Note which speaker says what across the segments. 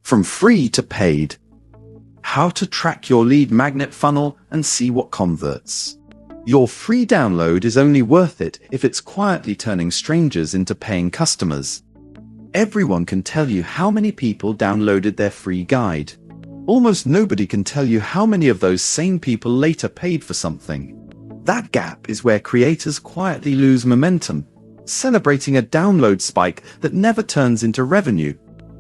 Speaker 1: From free to paid. How to track your lead magnet funnel and see what converts. Your free download is only worth it if it's quietly turning strangers into paying customers. Everyone can tell you how many people downloaded their free guide. Almost nobody can tell you how many of those same people later paid for something. That gap is where creators quietly lose momentum, celebrating a download spike that never turns into revenue,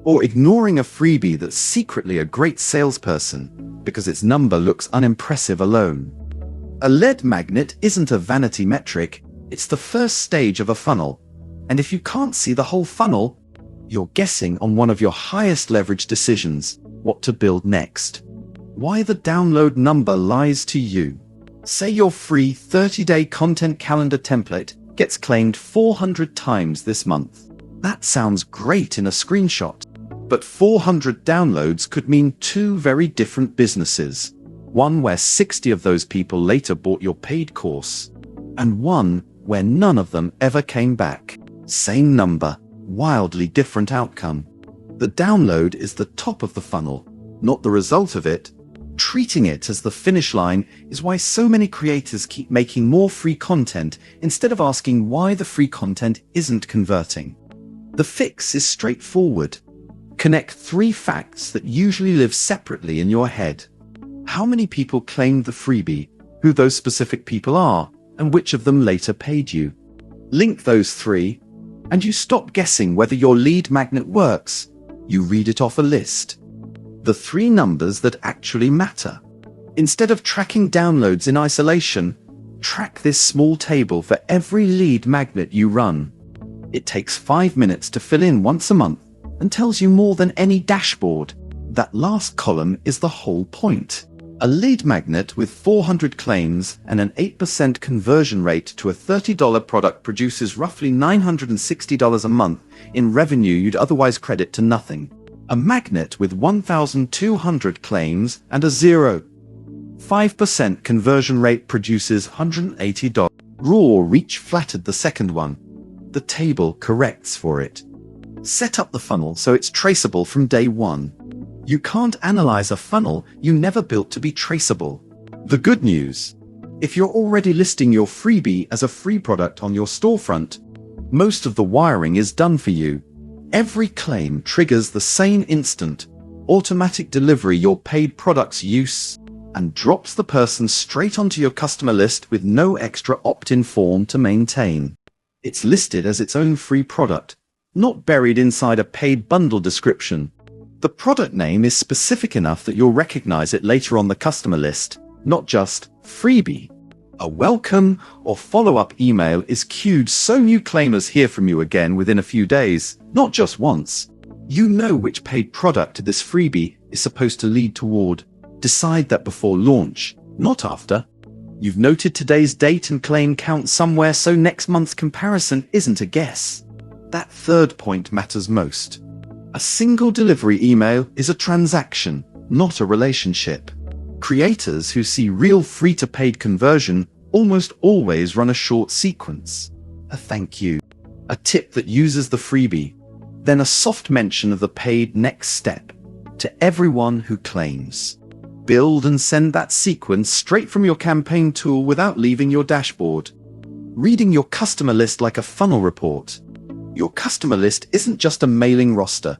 Speaker 1: or ignoring a freebie that's secretly a great salesperson because its number looks unimpressive alone. A lead magnet isn't a vanity metric, it's the first stage of a funnel. And if you can't see the whole funnel, you're guessing on one of your highest leverage decisions, what to build next. Why the download number lies to you. Say your free 30-day content calendar template gets claimed 400 times this month. That sounds great in a screenshot, but 400 downloads could mean two very different businesses. One where 60 of those people later bought your paid course, and one where none of them ever came back. Same number, wildly different outcome. The download is the top of the funnel, not the result of it. Treating it as the finish line is why so many creators keep making more free content instead of asking why the free content isn't converting. The fix is straightforward. Connect 3 facts that usually live separately in your head. How many people claimed the freebie, who those specific people are, and which of them later paid you. Link those 3, and you stop guessing whether your lead magnet works. You read it off a list. The 3 numbers that actually matter. Instead of tracking downloads in isolation, track this small table for every lead magnet you run. It takes 5 minutes to fill in once a month and tells you more than any dashboard. That last column is the whole point. A lead magnet with 400 claims and an 8% conversion rate to a $30 product produces roughly $960 a month in revenue you'd otherwise credit to nothing. A magnet with 1,200 claims and a 0.5% conversion rate produces $180. Raw reach flattered the second one. The table corrects for it. Set up the funnel so it's traceable from day one. You can't analyze a funnel you never built to be traceable. The good news: if you're already listing your freebie as a free product on your storefront, most of the wiring is done for you. Every claim triggers the same instant, automatic delivery your paid product's use, and drops the person straight onto your customer list with no extra opt-in form to maintain. It's listed as its own free product, not buried inside a paid bundle description. The product name is specific enough that you'll recognize it later on the customer list, not just freebie. A welcome or follow-up email is queued so new claimers hear from you again within a few days, not just once. You know which paid product this freebie is supposed to lead toward. Decide that before launch, not after. You've noted today's date and claim count somewhere so next month's comparison isn't a guess. That third point matters most. A single delivery email is a transaction, not a relationship. Creators who see real free-to-paid conversion almost always run a short sequence. A thank you, a tip that uses the freebie, then a soft mention of the paid next step to everyone who claims. Build and send that sequence straight from your campaign tool without leaving your dashboard. Reading your customer list like a funnel report. Your customer list isn't just a mailing roster.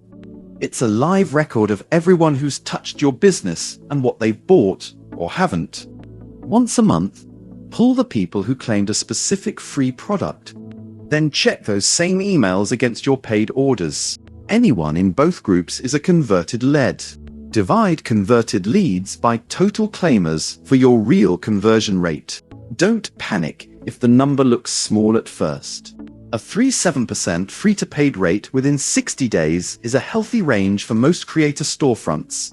Speaker 1: It's a live record of everyone who's touched your business and what they've bought or haven't. Once a month, pull the people who claimed a specific free product. Then check those same emails against your paid orders. Anyone in both groups is a converted lead. Divide converted leads by total claimers for your real conversion rate. Don't panic if the number looks small at first. A 3.7% free-to-paid rate within 60 days is a healthy range for most creator storefronts.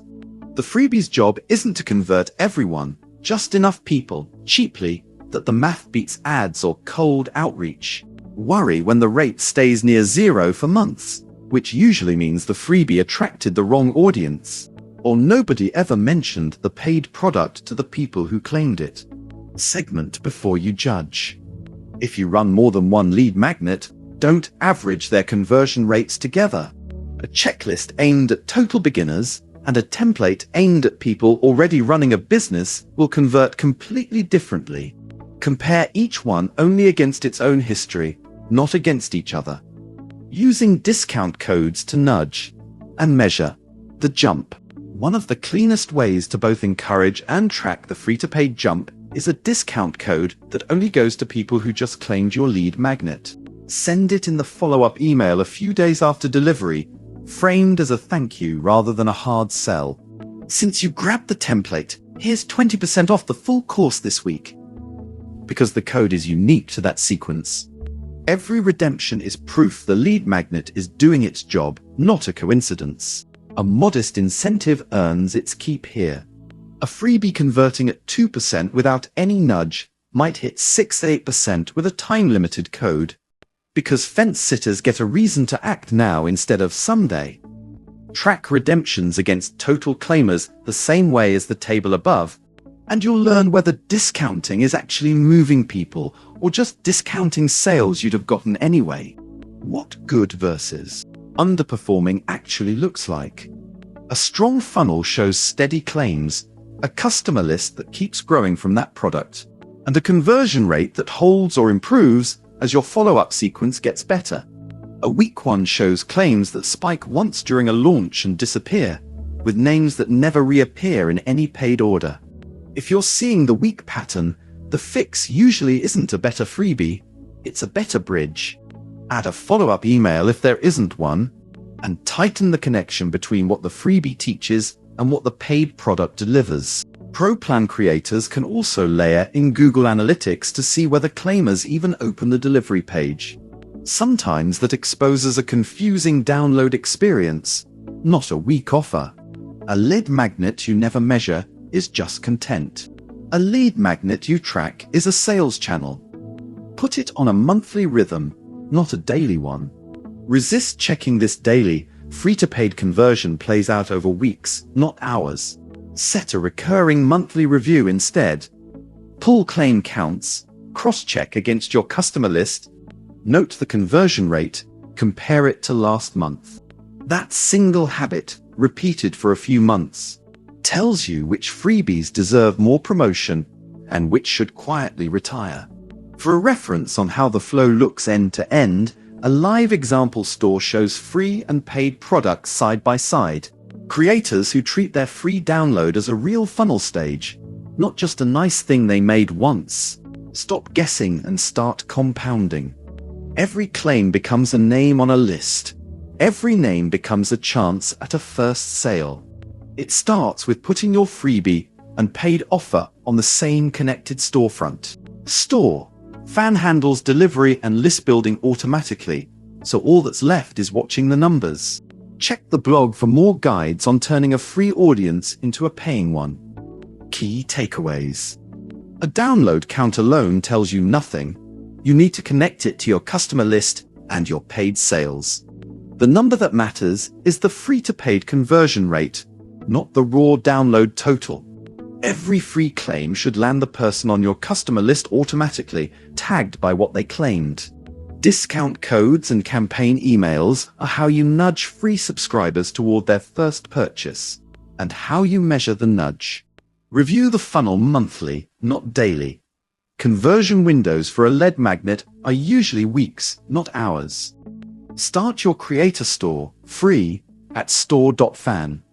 Speaker 1: The freebie's job isn't to convert everyone, just enough people, cheaply, that the math beats ads or cold outreach. Worry when the rate stays near 0 for months, which usually means the freebie attracted the wrong audience, or nobody ever mentioned the paid product to the people who claimed it. Segment before you judge. If you run more than one lead magnet, don't average their conversion rates together. A checklist aimed at total beginners and a template aimed at people already running a business will convert completely differently. Compare each one only against its own history, not against each other. Using discount codes to nudge and measure the jump. One of the cleanest ways to both encourage and track the free-to-paid jump is a discount code that only goes to people who just claimed your lead magnet. Send it in the follow-up email a few days after delivery, framed as a thank you rather than a hard sell. Since you grabbed the template, here's 20% off the full course this week. Because the code is unique to that sequence. Every redemption is proof the lead magnet is doing its job, not a coincidence. A modest incentive earns its keep here. A freebie converting at 2% without any nudge might hit 6-8% with a time-limited code. Because fence sitters get a reason to act now instead of someday. Track redemptions against total claimers the same way as the table above, and you'll learn whether discounting is actually moving people or just discounting sales you'd have gotten anyway. What good versus underperforming actually looks like. A strong funnel shows steady claims, a customer list that keeps growing from that product, and a conversion rate that holds or improves as your follow-up sequence gets better. A weak one shows claims that spike once during a launch and disappear, with names that never reappear in any paid order. If you're seeing the weak pattern, the fix usually isn't a better freebie, it's a better bridge. Add a follow-up email if there isn't one, and tighten the connection between what the freebie teaches and what the paid product delivers. Pro plan creators can also layer in Google Analytics to see whether claimers even open the delivery page. Sometimes that exposes a confusing download experience, not a weak offer. A lead magnet you never measure is just content. A lead magnet you track is a sales channel. Put it on a monthly rhythm, not a daily one. Resist checking this daily. Free-to-paid conversion plays out over weeks, not hours. Set a recurring monthly review instead. Pull claim counts, cross-check against your customer list, note the conversion rate, compare it to last month. That single habit, repeated for a few months, tells you which freebies deserve more promotion and which should quietly retire. For a reference on how the flow looks end to end, a live example store shows free and paid products side by side. Creators who treat their free download as a real funnel stage, not just a nice thing they made once. Stop guessing and start compounding. Every claim becomes a name on a list. Every name becomes a chance at a first sale. It starts with putting your freebie and paid offer on the same connected storefront. Store.fan handles delivery and list building automatically, so all that's left is watching the numbers. Check the blog for more guides on turning a free audience into a paying one. Key takeaways. A download count alone tells you nothing. You need to connect it to your customer list and your paid sales. The number that matters is the free-to-paid conversion rate, not the raw download total. Every free claim should land the person on your customer list automatically, tagged by what they claimed. Discount codes and campaign emails are how you nudge free subscribers toward their first purchase, and how you measure the nudge. Review the funnel monthly, not daily. Conversion windows for a lead magnet are usually weeks, not hours. Start your creator store, free, at store.fan.